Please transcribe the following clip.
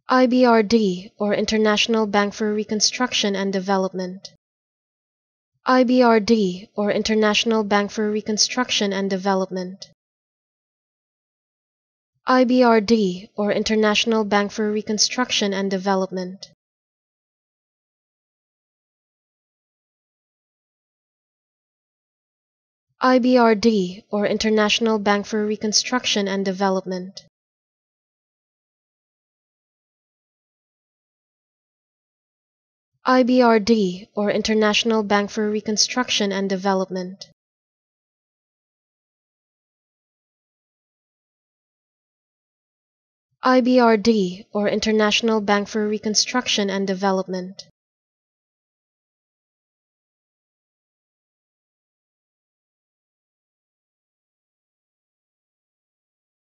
IBRD, or International Bank for Reconstruction and Development. IBRD, or International Bank for Reconstruction and Development. IBRD, or International Bank for Reconstruction and Development. IBRD, or International Bank for Reconstruction and Development. IBRD, or International Bank for Reconstruction and Development. IBRD, or International Bank for Reconstruction and Development.